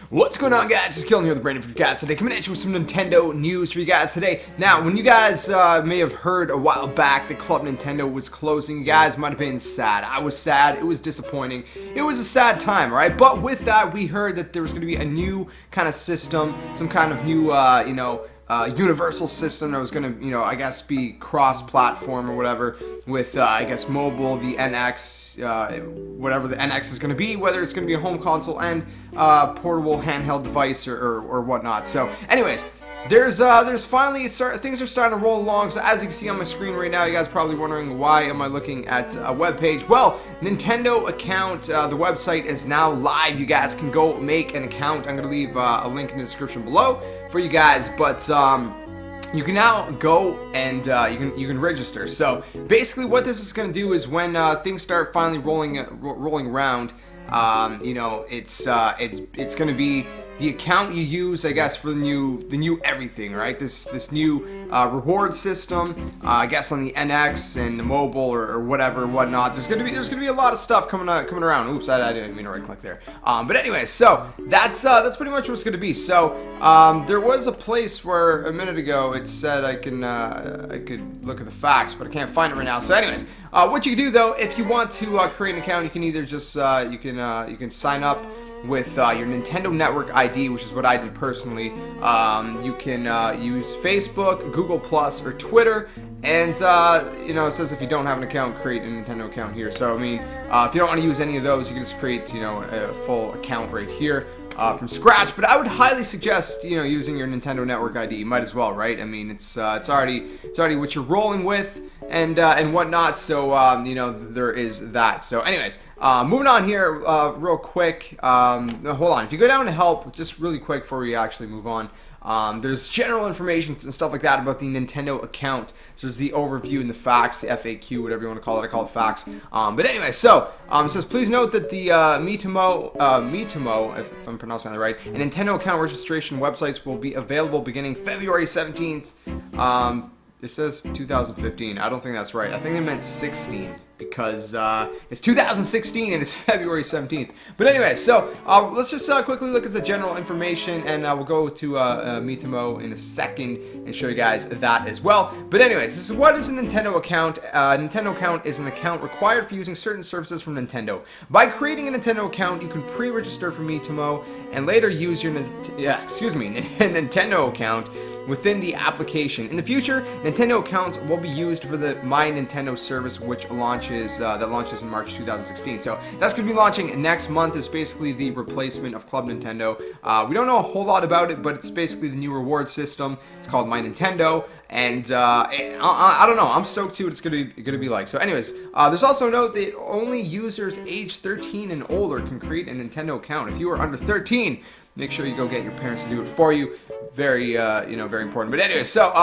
What's going on, guys? JSkeleton here with the Brandon for you guys today, coming at you with some Nintendo news for you guys today. Now, when you guys may have heard a while back that Club Nintendo was closing, you guys might have been sad. I was sad. It was disappointing. It was a sad time, right? But with that, we heard that there was going to be a new kind of system, some kind of new, universal system that was going to, I guess be cross-platform or whatever with, I guess, mobile, the NX, whatever the NX is going to be, whether it's going to be a home console and portable handheld device or whatnot. So, anyways, there's finally things are starting to roll along. So as you can see on my screen right now, you guys are probably wondering why am I looking at a web page. Well, Nintendo account, the website is now live. You guys can go make an account. I'm gonna leave a link in the description below for you guys, but you can now go and you can register. So basically, what this is going to do is when things start finally rolling around, it's going to be the account you use, I guess, for the new everything, right? This new reward system, I guess on the NX and the mobile or whatnot. There's gonna be a lot of stuff coming around. Oops, I didn't mean to right click there. But anyway, so that's pretty much what it's gonna be. So there was a place where a minute ago it said I could look at the facts, but I can't find it right now. So anyways, what you can do though, if you want to create an account, you can either just you can sign up with your Nintendo Network ID, which is what I did personally. You can use Facebook, Google Plus, or Twitter, and it says if you don't have an account, create a Nintendo account here. So I mean, if you don't want to use any of those, you can just create a full account right here from scratch. But I would highly suggest using your Nintendo Network ID. You might as well, right? I mean, it's already what you're rolling with and whatnot. So there is that. So anyways, moving on here real quick. Hold on. If you go down to help, just really quick before we actually move on. There's general information and stuff like that about the Nintendo account. So there's the overview and the facts, the FAQ, whatever you want to call it. I call it facts. But anyway, so it says please note that the Miitomo, if I'm pronouncing that right, and Nintendo account registration websites will be available beginning February 17th. It says 2015. I don't think that's right. I think they meant 16 because it's 2016 and it's February 17th. But anyway, so let's just quickly look at the general information, and we'll go to Miitomo in a second and show you guys that as well. But anyways, this is what is a Nintendo account. Nintendo account is an account required for using certain services from Nintendo. By creating a Nintendo account, you can pre-register for Miitomo and later use your Nintendo account within the application. In the future, Nintendo accounts will be used for the My Nintendo service, which launches in March 2016. So that's going to be launching next month. It's basically the replacement of Club Nintendo. We don't know a whole lot about it, but it's basically the new reward system. It's called My Nintendo, and I don't know. I'm stoked to see what it's going to be like. So anyways, there's also a note that only users age 13 and older can create a Nintendo account. If you are under 13, make sure you go get your parents to do it for you. Very, very important. But anyway, so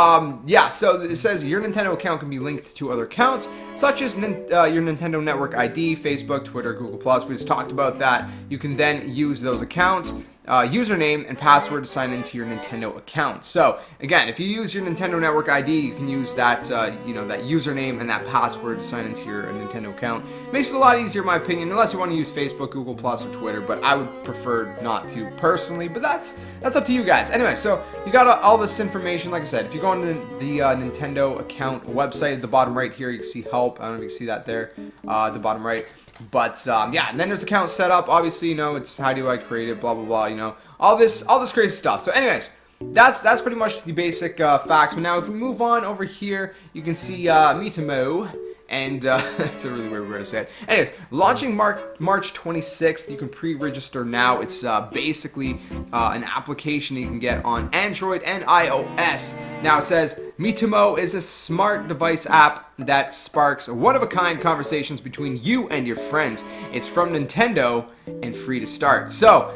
so it says your Nintendo account can be linked to other accounts, such as your Nintendo Network ID, Facebook, Twitter, Google Plus. We just talked about that. You can then use those accounts, username and password to sign into your Nintendo account. So again, if you use your Nintendo Network ID, you can use that that username and that password to sign into your Nintendo account. Makes it a lot easier in my opinion, unless you want to use Facebook, Google Plus, or Twitter, but I would prefer not to personally, but that's up to you guys. Anyway, so you got all this information. Like I said, if you go on the Nintendo account website at the bottom right here, you can see help. I don't know if you can see that there at the bottom right. But and then there's account setup. Obviously, it's how do I create it, blah blah blah. All this crazy stuff. So anyways, that's pretty much the basic facts. But now if we move on over here, you can see Miitomo. And it's a really weird way to say it. Anyways, launching March 26th. You can pre-register now. It's basically an application you can get on Android and iOS. Now it says Miitomo is a smart device app that sparks one-of-a-kind conversations between you and your friends. It's from Nintendo and free to start. So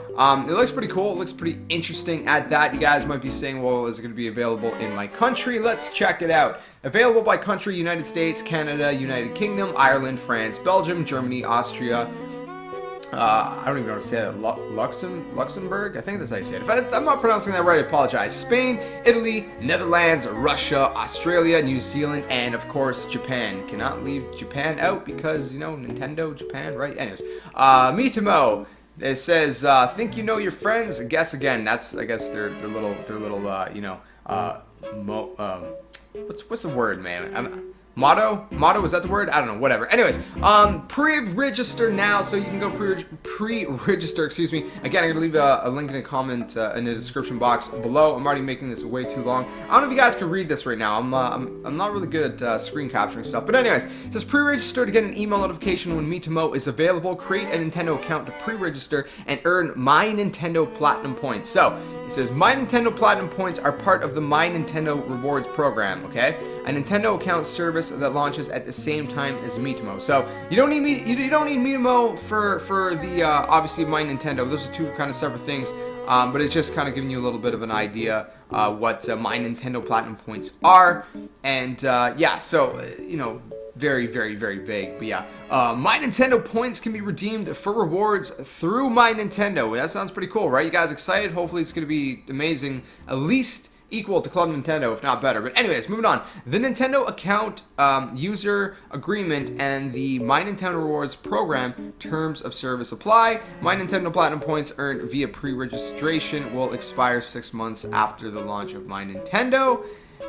it looks pretty cool. It looks pretty interesting at that. You guys might be saying, well, is it going to be available in my country? Let's check it out. Available by country: United States, Canada, United Kingdom, Ireland, France, Belgium, Germany, Austria. I don't even know how to say that. Luxembourg? I think that's how you say it. If I'm not pronouncing that right, I apologize. Spain, Italy, Netherlands, Russia, Australia, New Zealand, and of course, Japan. Cannot leave Japan out because, Nintendo, Japan, right? Anyways, Miitomo. It says, think you know your friends? Guess again. That's, I guess, their little, you know, what's the word, man? Motto, is that the word? I don't know, whatever. Anyways, pre-register now, so you can go pre-register, excuse me. Again, I'm gonna leave a link in a comment in the description box below. I'm already making this way too long. I don't know if you guys can read this right now. I'm not really good at screen capturing stuff. But anyways, it says pre-register to get an email notification when Miitomo is available. Create a Nintendo account to pre-register and earn My Nintendo Platinum points. So, it says, My Nintendo Platinum points are part of the My Nintendo Rewards program, okay? A Nintendo account service that launches at the same time as Miitomo. So you don't need Miitomo for the obviously My Nintendo. Those are two kind of separate things. But it's just kind of giving you a little bit of an idea what My Nintendo Platinum points are. And yeah, so you know, very vague. But yeah, My Nintendo points can be redeemed for rewards through My Nintendo. That sounds pretty cool, right? You guys excited? Hopefully it's going to be amazing. At least equal to Club Nintendo, if not better. But anyways, moving on. The Nintendo account user agreement and the My Nintendo Rewards program terms of service apply. My Nintendo Platinum points earned via pre-registration will expire 6 months after the launch of My Nintendo.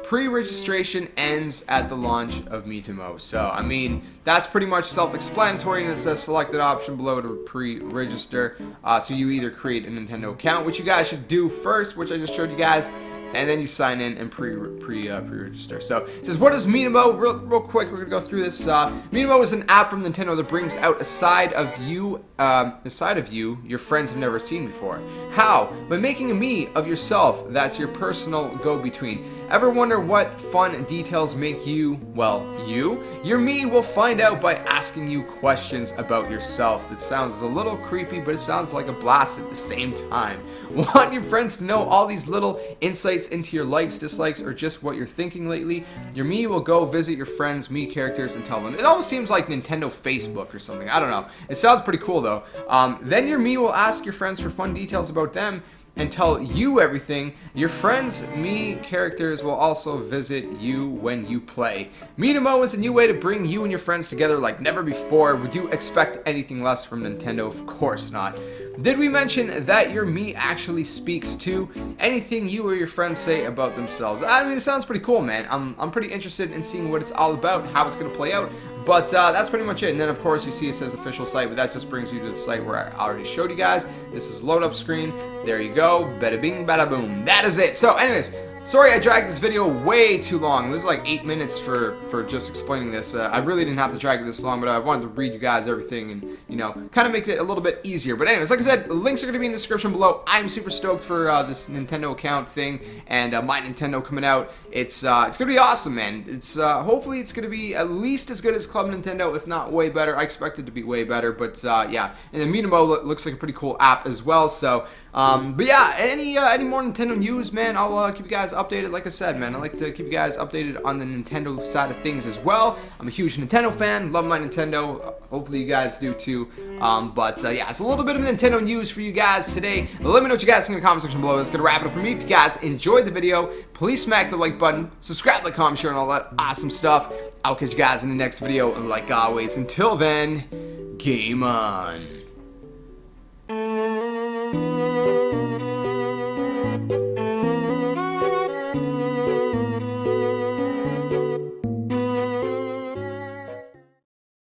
Pre-registration ends at the launch of Miitomo. So, I mean, that's pretty much self-explanatory, and it says select an option below to pre-register. So you either create a Nintendo account, which you guys should do first, which I just showed you guys, and then you sign in and pre-register. So it says, what is Miitomo? Real quick, we're gonna go through this. Miitomo is an app from Nintendo that brings out a side of you your friends have never seen before. How? By making a me of yourself that's your personal go-between. Ever wonder what fun details make you, well, you? Your me will find out by asking you questions about yourself. That sounds a little creepy, but it sounds like a blast at the same time. Want your friends to know all these little insights into your likes, dislikes, or just what you're thinking lately? Your me will go visit your friends' me characters and tell them. It almost seems like Nintendo Facebook or something. I don't know. It sounds pretty cool though. Then your me will ask your friends for fun details about them and tell you everything. Your friends' me characters will also visit you when you play. Miitomo is a new way to bring you and your friends together like never before. Would you expect anything less from Nintendo? Of course not. Did we mention that your me actually speaks to anything you or your friends say about themselves? I mean, it sounds pretty cool, man. I'm pretty interested in seeing what it's all about, how it's going to play out. But that's pretty much it. And then, of course, you see it says official site, but that just brings you to the site where I already showed you guys. This is load up screen. There you go. Bada bing, bada boom. That is it. So, anyways, sorry I dragged this video way too long. This is like 8 minutes for just explaining this. I really didn't have to drag it this long, but I wanted to read you guys everything and, you know, kind of make it a little bit easier. But anyways, like I said, links are going to be in the description below. I'm super stoked for this Nintendo account thing and My Nintendo coming out. It's going to be awesome, man. It's hopefully it's going to be at least as good as Club Nintendo, if not way better. I expect it to be way better, but yeah. And then Miitomo looks like a pretty cool app as well. So, but yeah, any more Nintendo news, man, I'll keep you guys updated. Like I said, man, I like to keep you guys updated on the Nintendo side of things as well. I'm a huge Nintendo fan. Love my Nintendo. Hopefully you guys do too. But yeah, it's a little bit of Nintendo news for you guys today. Let me know what you guys think in the comment section below. That's gonna wrap it up for me. If you guys enjoyed the video, please smack the like button, subscribe, like, comment, share, and all that awesome stuff. I'll catch you guys in the next video, and like always, until then, game on.